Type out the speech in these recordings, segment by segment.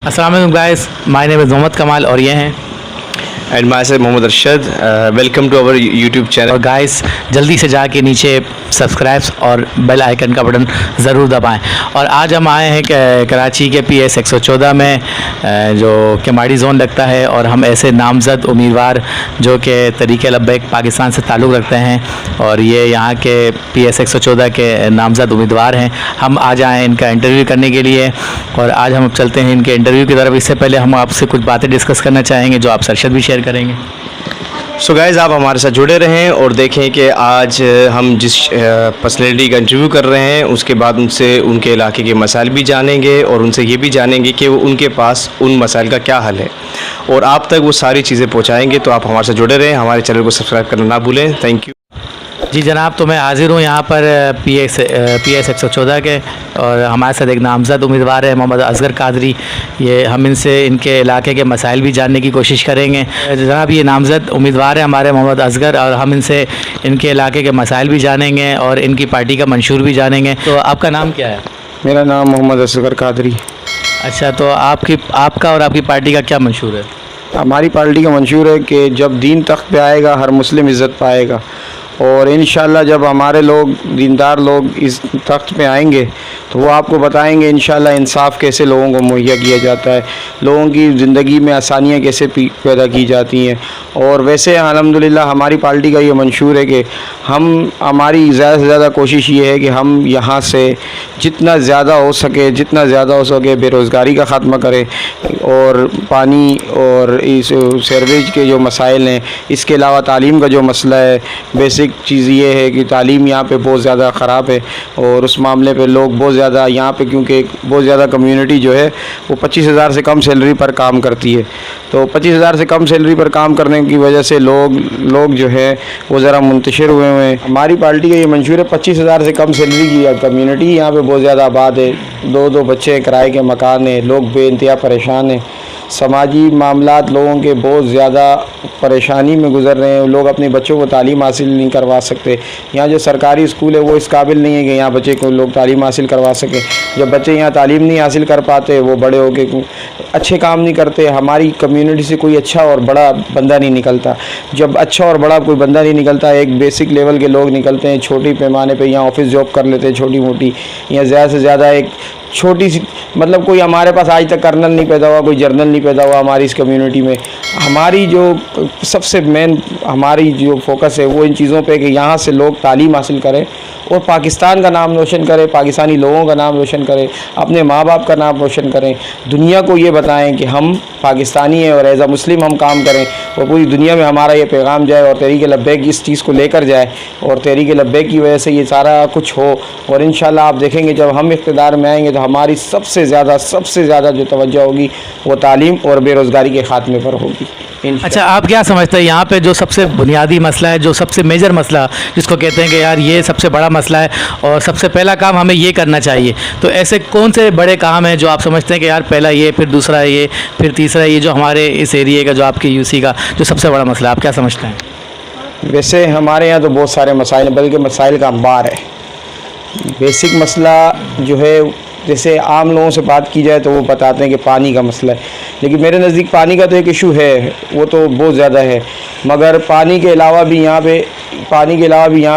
अस्सलाम वालेकुम guys, my name is Mohammad Kamal और ये हैं and myself Mohammad Arshad. Welcome to our YouTube और चैनल। गाइस जल्दी से जाके नीचे सब्सक्राइब और बेल आइकन का बटन ज़रूर दबाएं। और आज हम आए हैं कराची के PS 114 में जो केमाड़ी ज़ोन लगता है, और हम ऐसे नामज़द उम्मीदवार जो कि तरीक़े लब्बैक पाकिस्तान से ताल्लुक़ रखते हैं और ये यहाँ के PS 114 के नामज़द उम्मीदवार हैं। हम आज आए हैं इनका इंटरव्यू करने के लिए और आज हम चलते हैं इनके इंटरव्यू की तरफ। इससे पहले हम आपसे कुछ बातें डिस्कस करना चाहेंगे जो आपसे अरशद भी शेयर करेंगे। सो गाइज़, आप हमारे साथ जुड़े रहें और देखें कि आज हम जिस पर्सनैलिटी का इंटरव्यू कर रहे हैं उसके बाद उनसे उनके इलाके के मसाइल भी जानेंगे और उनसे ये भी जानेंगे कि वो उनके पास उन मसाइल का क्या हल है और आप तक वो सारी चीज़ें पहुँचाएँगे। तो आप हमारे साथ जुड़े रहें, हमारे चैनल को सब्सक्राइब करना ना भूलें। थैंक यू जी जनाब, तो मैं हाज़िर हूँ यहाँ पर PS 114 के, और हमारे साथ एक नामज़द उम्मीदवार है मोहम्मद असगर कादरी। ये हम इनसे इनके इलाके के मसाइल भी जानने की कोशिश करेंगे। जनाब, ये नामज़द उम्मीदवार है हमारे मोहम्मद असगर, और हम इनसे इनके इलाके के मसाइल भी जानेंगे और इनकी पार्टी का मंशूर भी जानेंगे। तो आपका नाम क्या है? मेरा नाम मोहम्मद असगर कादरी। अच्छा, तो आपका और आपकी पार्टी का क्या मंशूर है? हमारी पार्टी का मंशूर है कि जब दीन तख्त पे आएगा हर मुस्लिम इज़्ज़त पाएगा, और इंशाल्लाह जब हमारे लोग दीनदार लोग इस तख्त पे आएंगे तो वो आपको बताएंगे इंशाल्लाह इंसाफ कैसे लोगों को मुहैया किया जाता है, लोगों की ज़िंदगी में आसानियाँ कैसे पैदा की जाती हैं। और वैसे अल्हम्दुलिल्लाह हमारी पार्टी का ये मंशूर है कि हमारी ज़्यादा से ज़्यादा कोशिश ये है कि हम यहाँ से जितना ज़्यादा हो सके बेरोज़गारी का ख़ात्मा करें, और पानी और इस सर्वेज के जो मसाइल हैं, इसके अलावा तालीम का जो मसला है, बेसिक चीज़ ये है कि तालीम यहाँ पे बहुत ज़्यादा ख़राब है और उस मामले पे लोग बहुत ज़्यादा यहाँ पे, क्योंकि बहुत ज़्यादा कम्युनिटी जो है वो 25,000 से कम सैलरी पर काम करती है, तो 25,000 से कम सैलरी पर काम करने की वजह से लोग जो है वो ज़रा मुंतशिर हुए हैं। हमारी पार्टी का ये मंशूर है 25,000 से कम सैलरी की कम्युनिटी यहाँ पे बहुत ज़्यादा आबाद है, दो बच्चे किराए के मकान हैं, लोग बेइंतहा परेशान हैं, समाजी मामलात लोगों के बहुत ज़्यादा परेशानी में गुज़र रहे हैं, लोग अपने बच्चों को तालीम हासिल नहीं करवा सकते। यहाँ जो सरकारी स्कूल है वो इस काबिल नहीं है कि यहाँ बच्चे को लोग तालीम हासिल करवा सकें। जब बच्चे यहाँ तालीम नहीं हासिल कर पाते वो बड़े होकर अच्छे काम नहीं करते। हमारी कम्युनिटी से कोई अच्छा और बड़ा बंदा नहीं निकलता। जब अच्छा और बड़ा कोई बंदा नहीं निकलता, एक बेसिक लेवल के लोग निकलते हैं, छोटी पैमाने पर यहाँ ऑफिस जॉब कर लेते हैं छोटी मोटी, यहाँ ज़्यादा से ज़्यादा एक छोटी सी, मतलब कोई हमारे पास आज तक कर्नल नहीं पैदा हुआ, कोई जर्नल नहीं पैदा हुआ हमारी इस कम्युनिटी में। हमारी जो सबसे मेन हमारी जो फोकस है वो इन चीज़ों पे कि यहाँ से लोग तालीम हासिल करें और पाकिस्तान का नाम रोशन करें, पाकिस्तानी लोगों का नाम रोशन करें, अपने माँ बाप का नाम रोशन करें, दुनिया को ये बताएं कि हम पाकिस्तानी हैं और एज़ अ मुस्लिम हम काम करें, और पूरी दुनिया में हमारा ये पैगाम जाए और तहरीक लब्बैक इस चीज़ को लेकर जाए, और तहरीक लब्बैक की वजह से ये सारा कुछ हो। और इंशाल्लाह आप देखेंगे जब हम इक़्तिदार में आएंगे तो हमारी सबसे ज़्यादा जो तवज्जो होगी वो तालीम और बेरोज़गारी के ख़ात्मे पर होगी। अच्छा, आप क्या समझते हैं यहाँ पे जो सबसे बुनियादी मसला है, जो सबसे मेजर मसला जिसको कहते हैं कि यार ये सबसे बड़ा मसला है और सबसे पहला काम हमें ये करना चाहिए, तो ऐसे कौन से बड़े काम हैं जो आप समझते हैं कि यार पहला ये, फिर दूसरा ये, फिर तीसरा ये, जो हमारे इस एरिए का, जो आपके यूसी का जो सबसे बड़ा मसला है, आप क्या समझते हैं? वैसे हमारे यहाँ तो बहुत सारे मसाइल, बल्कि मसाइल का अंबार है। बेसिक मसला जो है, जैसे आम लोगों से बात की जाए तो वो बताते हैं कि पानी का मसला है, लेकिन मेरे नज़दीक पानी का तो एक इशू है, वो तो बहुत ज़्यादा है, मगर पानी के अलावा भी यहाँ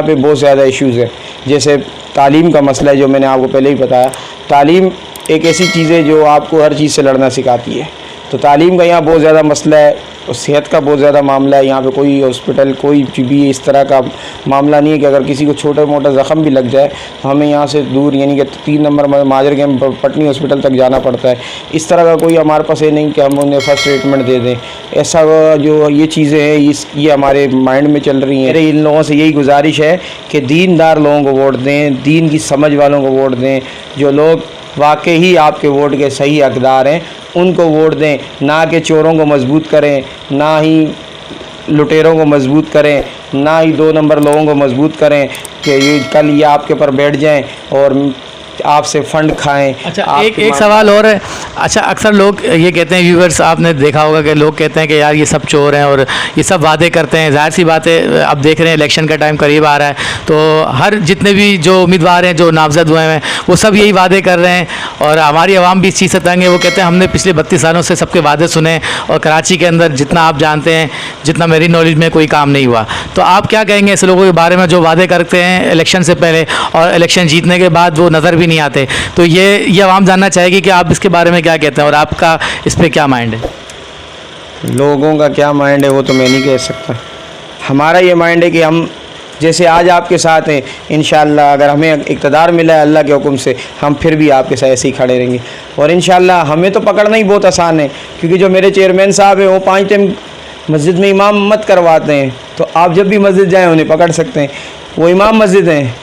पे बहुत ज़्यादा इश्यूज़ है। जैसे तालीम का मसला है, जो मैंने आपको पहले ही बताया। तालीम एक ऐसी चीज़ है जो आपको हर चीज़ से लड़ना सिखाती है, तो तालीम का यहाँ बहुत ज़्यादा मसला है, और सेहत का बहुत ज़्यादा मामला है। यहाँ पे कोई हॉस्पिटल, कोई भी इस तरह का मामला नहीं है कि अगर किसी को छोटा मोटा ज़ख़म भी लग जाए तो हमें यहाँ से दूर, यानी कि 3 नंबर माजर के पटनी हॉस्पिटल तक जाना पड़ता है। इस तरह का कोई हमारे पास ये नहीं कि हम उन्हें फ़र्स्ट ट्रीटमेंट दे दें। ऐसा जो ये चीज़ें हैं ये हमारे माइंड में चल रही हैं। मेरे इन लोगों से यही गुजारिश है कि दीनदार लोगों को वोट दें, दीन की समझ वालों को वोट दें, जो लोग वाकई ही आपके वोट के सही हकदार हैं उनको वोट दें, ना कि चोरों को मजबूत करें, ना ही लुटेरों को मजबूत करें, ना ही 2 नंबर लोगों को मजबूत करें कि ये कल ये आपके पर बैठ जाएं और आपसे फ़ंड खाएं। अच्छा, आपकी एक सवाल और है। अच्छा, अक्सर लोग ये कहते हैं, व्यूवर्स आपने देखा होगा कि लोग कहते हैं कि यार ये सब चोर हैं और ये सब वादे करते हैं। ज़ाहिर सी बात है, अब देख रहे हैं इलेक्शन का टाइम करीब आ रहा है, तो हर जितने भी जो उम्मीदवार हैं जो नामजद हुए हैं वो सब यही वादे कर रहे हैं और हमारी आवाम भी इस चीज़ से तंग है। वो कहते हैं हमने पिछले 32 सालों से सबके वादे सुने और कराची के अंदर जितना आप जानते हैं, जितना मेरी नॉलेज में कोई काम नहीं हुआ। तो आप क्या कहेंगे ऐसे लोगों के बारे में जो वादे करते हैं इलेक्शन से पहले और इलेक्शन जीतने के बाद वो नज़र भी नहीं आते? तो ये आवाम जानना चाहेगी कि आप इसके बारे में क्या कहते हैं और आपका इस पर क्या माइंड है? लोगों का क्या माइंड है वो तो मैं नहीं कह सकता। हमारा ये माइंड है कि हम जैसे आज आपके साथ हैं, इंशाअल्लाह अगर हमें इक़्तिदार मिला है अल्लाह के हुक्म से, हम फिर भी आपके साथ ऐसे ही खड़े रहेंगे। और इंशाअल्लाह हमें तो पकड़ना ही बहुत आसान है, क्योंकि जो मेरे चेयरमैन साहब हैं वो 5 टाइम मस्जिद में इमाम मत करवाते हैं, तो आप जब भी मस्जिद जाएँ उन्हें पकड़ सकते हैं। वो इमाम मस्जिद हैं,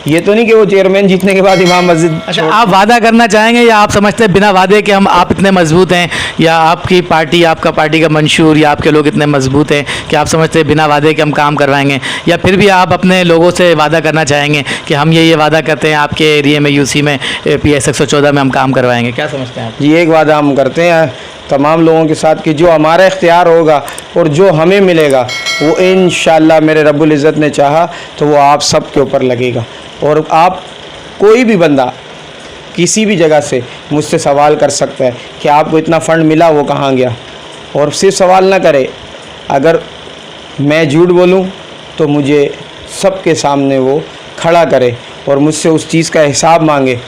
ये तो नहीं कि वो चेयरमैन जीतने के बाद इमाम मस्जिद। अच्छा, आप वादा करना चाहेंगे या आप समझते हैं बिना वादे के आप इतने मजबूत हैं, या आपकी पार्टी, आपका पार्टी का मंशूर या आपके लोग इतने मजबूत हैं कि आप समझते हैं बिना वादे के हम काम करवाएंगे, या फिर भी आप अपने लोगों से वादा करना चाहेंगे कि हम ये वादा करते हैं आपके एरिए में, यूसी में, PS 114 में हम काम करवाएंगे? क्या समझते हैं आप? जी, एक वादा हम करते हैं तमाम लोगों के साथ कि जो हमारा इख्तियार होगा और जो हमें मिलेगा वो इंशाअल्लाह मेरे रब्बुल इज़्ज़त ने चाहा तो वो आप सब के ऊपर लगेगा। और आप कोई भी बंदा किसी भी जगह से मुझसे सवाल कर सकता है कि आपको इतना फ़ंड मिला, वो कहाँ गया। और सिर्फ सवाल ना करे, अगर मैं झूठ बोलूँ तो मुझे सबके सामने वो खड़ा करे और मुझसे उस चीज़ का हिसाब मांगे,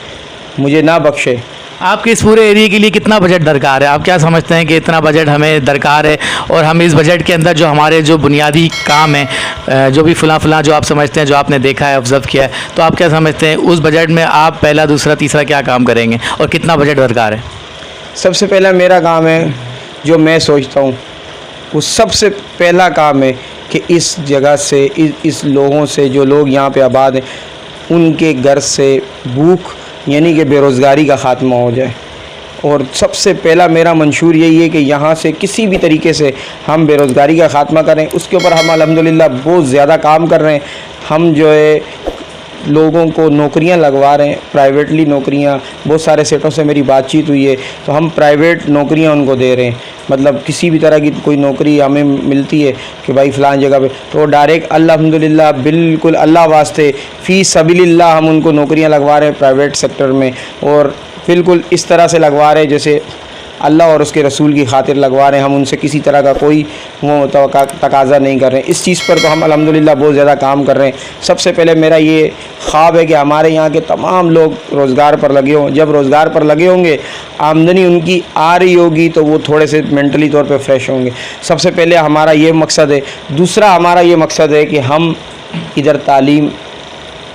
मुझे ना बख्शे। आपके इस पूरे एरिया के लिए कितना बजट दरकार है? आप क्या समझते हैं कि इतना बजट हमें दरकार है और हम इस बजट के अंदर जो हमारे जो बुनियादी काम हैं, जो भी फलां जो आप समझते हैं, जो आपने देखा है, ऑब्ज़र्व किया है, तो आप क्या समझते हैं उस बजट में आप पहला, दूसरा, तीसरा क्या काम करेंगे और कितना बजट दरकार है? सबसे पहला मेरा काम है, जो मैं सोचता हूँ वो सबसे पहला काम है कि इस जगह से, इस लोगों से, जो लोग यहाँ पे आबाद हैं, उनके घर से भूख यानी कि बेरोज़गारी का ख़ात्मा हो जाए। और सबसे पहला मेरा मंशूर यही है कि यहाँ से किसी भी तरीके से हम बेरोज़गारी का ख़ात्मा करें। उसके ऊपर हम अल्हम्दुलिल्लाह बहुत ज़्यादा काम कर रहे हैं। हम जो है लोगों को नौकरियां लगवा रहे हैं, प्राइवेटली नौकरियां। बहुत सारे सेटों से मेरी बातचीत हुई है, तो हम प्राइवेट नौकरियां उनको दे रहे हैं। मतलब किसी भी तरह की कोई नौकरी हमें मिलती है कि भाई फ़लाँ जगह पे, तो डायरेक्ट अल्हम्दुलिल्लाह बिल्कुल अल्लाह वास्ते फ़ी सबीलिल्लाह हम उनको नौकरियां लगवा रहे हैं प्राइवेट सेक्टर में। और बिल्कुल इस तरह से लगवा रहे हैं जैसे अल्लाह और उसके रसूल की खातिर लगवा रहे हैं। हम उनसे किसी तरह का कोई वो तकाज़ा नहीं कर रहे हैं। इस चीज़ पर तो हम अल्हम्दुलिल्लाह बहुत ज़्यादा काम कर रहे हैं। सबसे पहले मेरा ये ख्वाब है कि हमारे यहाँ के तमाम लोग रोज़गार पर लगे हों। जब रोज़गार पर लगे होंगे, आमदनी उनकी आ रही होगी, तो वो थोड़े से मेंटली तौर पे फ्रेश होंगे। सबसे पहले हमारा ये मकसद है। दूसरा हमारा ये मकसद है कि हम इधर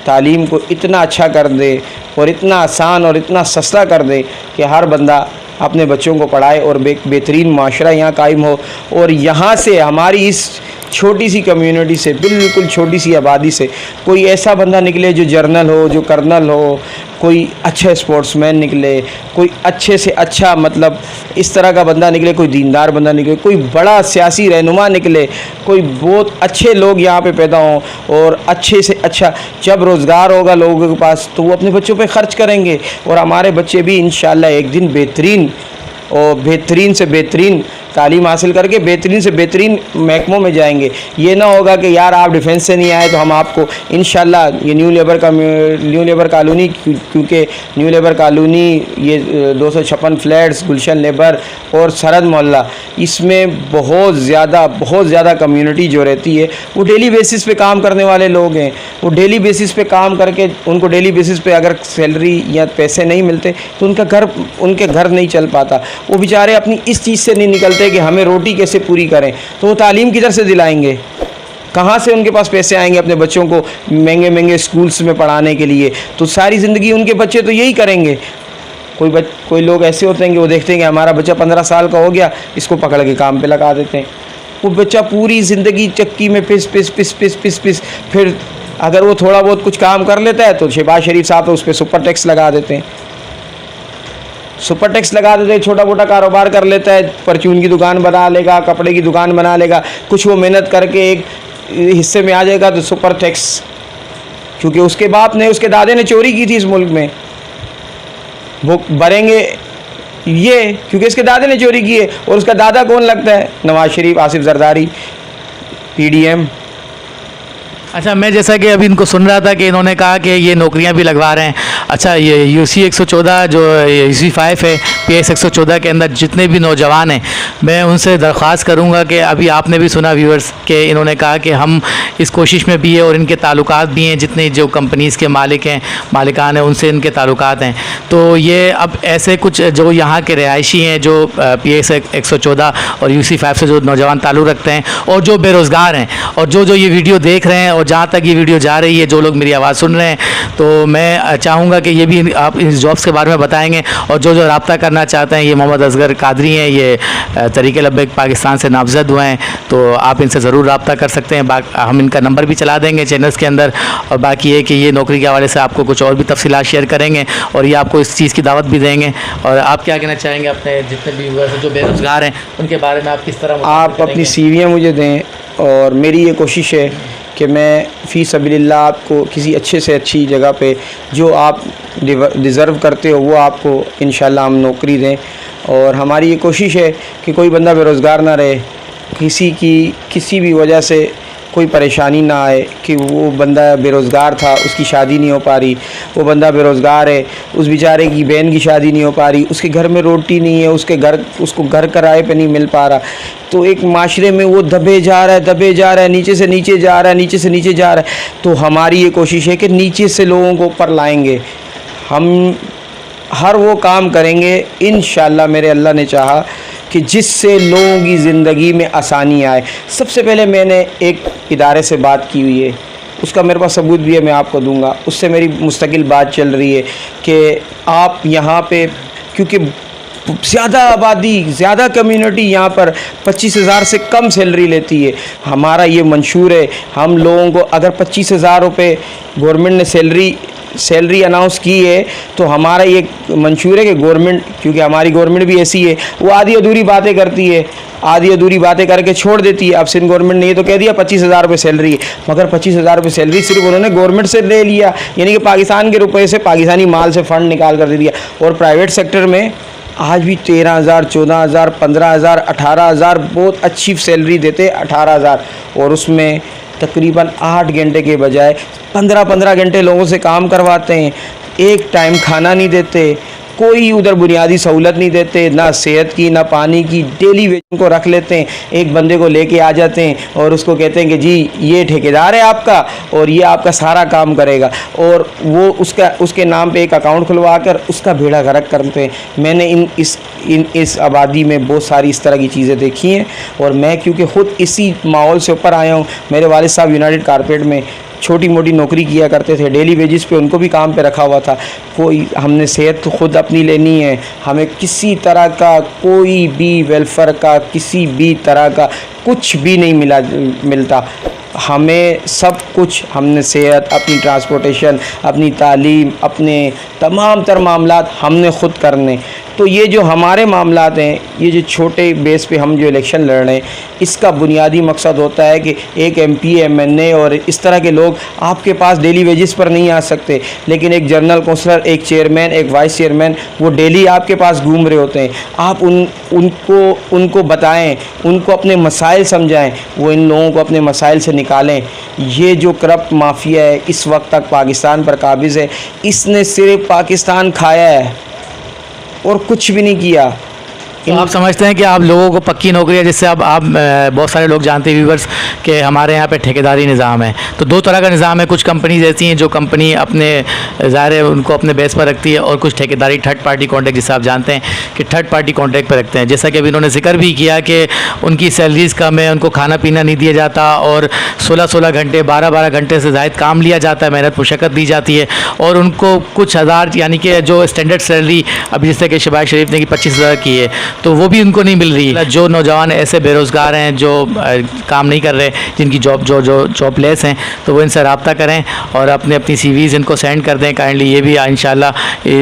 तालीम को इतना अच्छा कर दें और इतना आसान और इतना सस्ता कर दें कि हर बंदा अपने बच्चों को पढ़ाए और बेहतरीन माशरा यहाँ कायम हो। और यहाँ से हमारी इस छोटी सी कम्युनिटी से, बिल्कुल छोटी सी आबादी से कोई ऐसा बंदा निकले जो जर्नल हो, जो कर्नल हो, कोई अच्छे स्पोर्ट्समैन निकले, कोई अच्छे से अच्छा मतलब इस तरह का बंदा निकले, कोई दीनदार बंदा निकले, कोई बड़ा सियासी रहनुमा निकले, कोई बहुत अच्छे लोग यहाँ पे पैदा हों। और अच्छे से अच्छा जब रोज़गार होगा लोगों के पास, तो वो अपने बच्चों पे ख़र्च करेंगे और हमारे बच्चे भी इंशाअल्लाह एक दिन बेहतरीन और बेहतरीन से बेहतरीन तालीम हासिल करके बेहतरीन से बेहतरीन महकमों में जाएंगे। ये ना होगा कि यार आप डिफेंस से नहीं आए तो हम आपको इंशाअल्लाह ये न्यू लेबर कॉलोनी, क्योंकि न्यू लेबर कॉलोनी ये 256 फ्लैट्स, गुलशन लेबर और सरहद मोहल्ला, इसमें बहुत ज़्यादा कम्युनिटी जो रहती है वो डेली बेसिस पे काम करने वाले लोग हैं। वो डेली बेसिस पे काम करके उनको डेली बेसिस पे अगर सैलरी या पैसे नहीं मिलते तो उनके घर नहीं चल पाता। वो बेचारे अपनी इस चीज़ से नहीं निकलते कि हमें रोटी कैसे पूरी करें, तो वो तालीम किधर से दिलाएंगे, कहाँ से उनके पास पैसे आएंगे अपने बच्चों को महंगे स्कूल्स में पढ़ाने के लिए। तो सारी ज़िंदगी उनके बच्चे तो यही करेंगे। कोई लोग ऐसे होते हैं कि वो देखते हैं कि हमारा बच्चा 15 साल का हो गया, इसको पकड़ के काम पे लगा देते हैं। वो बच्चा पूरी ज़िंदगी चक्की में पिस, फिर अगर वो थोड़ा बहुत कुछ काम कर लेता है तो शहबाज शरीफ साहब उस पर सुपर टैक्स लगा देते हैं। सुपर टैक्स लगा देते हैं, छोटा मोटा कारोबार कर लेता है, परचून की दुकान बना लेगा, कपड़े की दुकान बना लेगा, कुछ वो मेहनत करके एक हिस्से में आ जाएगा तो सुपर टैक्स, क्योंकि उसके बाप ने, उसके दादे ने चोरी की थी इस मुल्क में, वो भरेंगे ये, क्योंकि इसके दादे ने चोरी की है। और उसका दादा कौन लगता है? नवाज शरीफ, आसिफ जरदारी, PDM। अच्छा, मैं जैसा कि अभी इनको सुन रहा था कि इन्होंने कहा कि ये नौकरियां भी लगवा रहे हैं। अच्छा, ये UC 114 जो UC 5 है, PS 114 के अंदर जितने भी नौजवान हैं, मैं उनसे दरख्वास्त करूंगा कि अभी आपने भी सुना व्यूअर्स कि इन्होंने कहा कि हम इस कोशिश में भी है और इनके ताल्लुकात भी हैं, जितने जो कंपनीज़ के मालिक हैं, मालिकान हैं, उनसे इनके ताल्लुकात हैं। तो ये अब ऐसे कुछ जो यहाँ के रिहायशी हैं, जो PS 114 और UC 5 से जो नौजवान ताल्लुक़ रखते हैं और जो बेरोज़गार हैं, और जो ये वीडियो देख रहे हैं और जहाँ तक ये वीडियो जा रही है, जो लोग मेरी आवाज़ सुन रहे हैं, तो मैं चाहूँगा कि ये भी आप इस जॉब्स के बारे में बताएंगे। और जो रब्ता करना चाहते हैं, ये मोहम्मद असगर कादरी हैं, ये तरीक़े लब्बैक पाकिस्तान से नामज़द हुए हैं, तो आप इनसे ज़रूर रब्ता कर सकते हैं। हम इनका नंबर भी चला देंगे चैनल्स के अंदर। और बाकी ये कि ये नौकरी के हवाले से आपको कुछ और भी तफसीलात शेयर करेंगे और ये आपको इस चीज़ की दावत भी देंगे। और आप क्या कहना चाहेंगे अपने जितने भी व्यूअर्स जो बेरोज़गार हैं उनके बारे में? आप किस तरह आप अपनी CVयाँ मुझे दें, और मेरी ये कोशिश है कि मैं फ़ी सबीलिल्लाह आपको किसी अच्छे से अच्छी जगह पे जो आप डिज़र्व करते हो वो आपको इंशाल्लाह हम नौकरी दें। और हमारी ये कोशिश है कि कोई बंदा बेरोज़गार ना रहे, किसी भी वजह से कोई परेशानी ना आए कि वो बंदा बेरोज़गार था, उसकी शादी नहीं हो पा रही, वो बंदा बेरोज़गार है, उस बेचारे की बहन की शादी नहीं हो पा रही, उसके घर में रोटी नहीं है, उसको घर किराए पे नहीं मिल पा रहा, तो एक माशरे में वो दबे जा रहा है, नीचे से नीचे जा रहा है। तो हमारी ये कोशिश है कि नीचे से लोगों को ऊपर लाएंगे। हम हर वो काम करेंगे इंशाअल्लाह, मेरे अल्लाह ने चाहा, कि जिससे लोगों की ज़िंदगी में आसानी आए। सबसे पहले मैंने एक इदारे से बात की हुई है, उसका मेरे पास सबूत भी है, मैं आपको दूंगा। उससे मेरी मुस्तकिल बात चल रही है कि आप यहाँ पे, क्योंकि ज़्यादा आबादी, ज़्यादा कम्युनिटी यहाँ पर 25,000 से कम सैलरी लेती है। हमारा ये मंशूर है, हम लोगों को अगर 25,000 रुपये गवर्नमेंट ने सैलरी अनाउंस की है, तो हमारा ये मंशूर है कि गवर्नमेंट, क्योंकि हमारी गवर्नमेंट भी ऐसी है, वो आधी अधूरी बातें करती है, आधी अधूरी बातें करके छोड़ देती है। अब सिंध गवर्नमेंट ने ये तो कह दिया 25,000 रुपये सैलरी है, मगर 25,000 रुपये सैलरी सिर्फ उन्होंने गवर्नमेंट से ले लिया, यानी कि पाकिस्तान के रुपये से, पाकिस्तानी माल से फ़ंड निकाल कर दे दिया। और प्राइवेट सेक्टर में आज भी 13,000, 14,000, 15,000, 18,000 बहुत अच्छी सैलरी देते, 18,000, और उसमें तकरीबन 8 घंटे के बजाय 15-15 घंटे लोगों से काम करवाते हैं। एक टाइम खाना नहीं देते, कोई उधर बुनियादी सहूलत नहीं देते, ना सेहत की ना पानी की। डेली वेज को रख लेते हैं, एक बंदे को लेके आ जाते हैं और उसको कहते हैं कि जी ये ठेकेदार है आपका और ये आपका सारा काम करेगा, और वो उसके नाम पे एक अकाउंट खुलवा कर उसका बेड़ा गर्क करते हैं। मैंने इस आबादी में बहुत सारी इस तरह की चीज़ें देखी हैं, और मैं क्योंकि ख़ुद इसी माहौल से ऊपर आया हूँ। मेरे वालिद साहब यूनाइटेड कारपेट में छोटी मोटी नौकरी किया करते थे, डेली वेजिस पे उनको भी काम पे रखा हुआ था। कोई, हमने सेहत तो खुद अपनी लेनी है, हमें किसी तरह का कोई भी वेलफेयर का किसी भी तरह का कुछ भी नहीं मिलता। हमें सब कुछ, हमने सेहत, अपनी ट्रांसपोर्टेशन, अपनी तालीम, अपने तमाम तर मामलात हमने ख़ुद करने। तो ये जो हमारे मामलात हैं, ये जो छोटे बेस पे हम जो इलेक्शन लड़ रहे हैं, इसका बुनियादी मकसद होता है कि एक MP, MNA और इस तरह के लोग आपके पास डेली वेजेस पर नहीं आ सकते, लेकिन एक जनरल कौंसलर, एक चेयरमैन, एक वाइस चेयरमैन, वो डेली आपके पास घूम रहे होते हैं। आप उनको बताएं, उनको अपने मसाइल समझाएं, वो इन लोगों को अपने मसाइल से निकालें। ये जो करप्ट माफिया है इस वक्त तक पाकिस्तान पर काबिज़ है, इसने सिर्फ पाकिस्तान खाया है और कुछ भी नहीं किया। तो आप समझते हैं कि आप लोगों को पक्की नौकरी है, जिससे अब आप बहुत सारे लोग जानते हैं व्यूवर्स कि हमारे यहाँ पे ठेकेदारी निज़ाम है। तो दो तरह का निज़ाम है, कुछ कंपनीज ऐसी हैं जो कंपनी अपने ज़ाहिर है उनको अपने बेस पर रखती है, और कुछ ठेकेदारी थर्ड पार्टी कॉन्ट्रैक्ट, जिससे आप जानते हैं कि थर्ड पार्टी कॉन्ट्रैक्ट पर रखते हैं। जैसा कि अभी इन्होंने जिक्र भी किया कि उनकी सैलरीज़ कम है, उनको खाना पीना नहीं दिया जाता, और 16-16 घंटे 12-12 घंटे से ज़ायद काम लिया जाता है, मेहनत मुशक्क़त दी जाती है, और उनको कुछ हज़ार, यानी कि जो स्टैंडर्ड सैलरी अभी जैसे कि शहबाज शरीफ ने की 25,000 की है, तो वो भी उनको नहीं मिल रही है। जो नौजवान ऐसे बेरोज़गार हैं जो काम नहीं कर रहे, जिनकी जॉबलेस हैं, तो वो इनसे रब्ता करें और अपनी CVs इनको सेंड कर दें काइंडली। ये भी इंशाल्लाह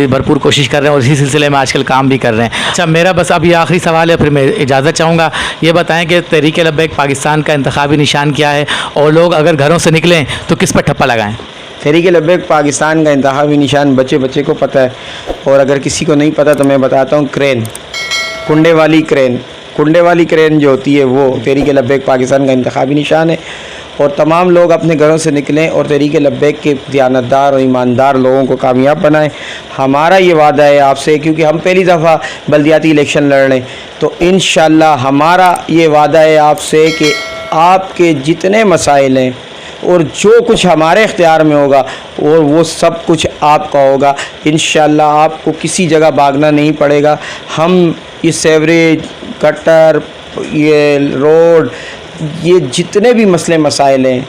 भरपूर कोशिश कर रहे हैं और इसी सिलसिले में आजकल काम भी कर रहे हैं। अच्छा, मेरा बस अब ये आखिरी सवाल है, फिर मैं इजाज़त चाहूँगा। ये बताएँ कि तहरीक लब्बैक पाकिस्तान का इंतखाबी निशान क्या है, और लोग अगर घरों से निकलें तो किस पर ठप्पा लगाएँ? तहरीक लब्बैक पाकिस्तान का इंतखाबी निशान बच्चे बच्चे को पता है, और अगर किसी को नहीं पता तो मैं बताता हूँ, क्रेन, कुंडे वाली क्रेन जो होती है वो तहरीक लब्बैक पाकिस्तान का इंतखाबी निशान है। और तमाम लोग अपने घरों से निकलें और तहरीक लब्बैक के दियानतदार और ईमानदार लोगों को कामयाब बनाएं। हमारा ये वादा है आपसे, क्योंकि हम पहली दफ़ा बल्दियाती इलेक्शन लड़ रहे हैं, तो इंशाअल्लाह हमारा ये वादा है आपसे कि आपके जितने मसाइल हैं और जो कुछ हमारे इख्तियार में होगा और वो सब कुछ आपका होगा। इंशाअल्लाह आपको किसी जगह भागना नहीं पड़ेगा। हम ये सेवरेज, गटर, ये रोड, ये जितने भी मसले मसाइल हैं,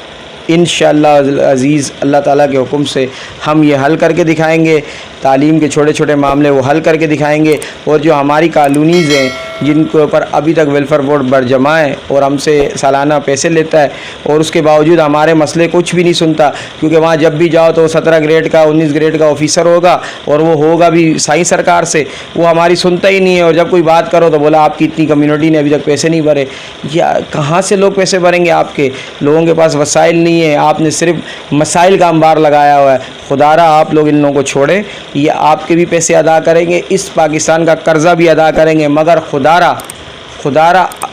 इंशाअल्लाह अज़ीज़ अल्लाह ताला के हुक्म से हम ये हल करके दिखाएंगे। तालीम के छोटे छोटे मामले वो हल करके दिखाएंगे। और जो हमारी कॉलोनीज़ हैं जिनके ऊपर अभी तक वेलफेयर बोर्ड बरजमा है और हमसे सालाना पैसे लेता है, और उसके बावजूद हमारे मसले कुछ भी नहीं सुनता, क्योंकि वहाँ जब भी जाओ तो 17 ग्रेड का 19 ग्रेड का ऑफिसर होगा और वो होगा भी साई सरकार से, वो हमारी सुनता ही नहीं है। और जब कोई बात करो तो बोला आपकी इतनी कम्युनिटी ने अभी तक पैसे नहीं भरे। या कहाँ से लोग पैसे भरेंगे? आपके लोगों के पास वसाइल नहीं है, आपने सिर्फ मसाइल का अंबार लगाया हुआ है। खुदारा आप लोग इन लोगों को छोड़ें, ये आपके भी पैसे अदा करेंगे, इस पाकिस्तान का कर्ज़ा भी अदा करेंगे, मगर खुदारा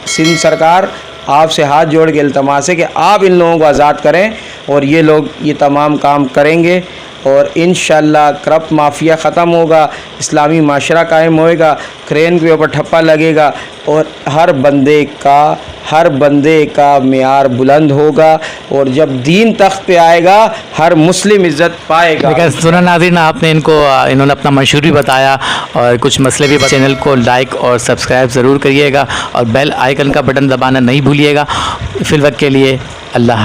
सिंध सरकार आपसे हाथ जोड़ के इल्तमास है कि आप इन लोगों को आज़ाद करें, और ये लोग ये तमाम काम करेंगे। और इंशाअल्लाह करप्ट माफिया ख़त्म होगा, इस्लामी माशरा कायम होएगा, क्रेन के ऊपर ठप्पा लगेगा, और हर बंदे का मेयार बुलंद होगा, और जब दीन तख्त पे आएगा हर मुस्लिम इज़्ज़त पाएगा। लेकिन सुना नाज़रीन, आपने इन्होंने अपना मंशूर भी बताया और कुछ मसले भी। चैनल को लाइक और सब्सक्राइब ज़रूर करिएगा और बेल आइकन का बटन दबाना नहीं भूलिएगा। फिलवक्त के लिए अल्लाह।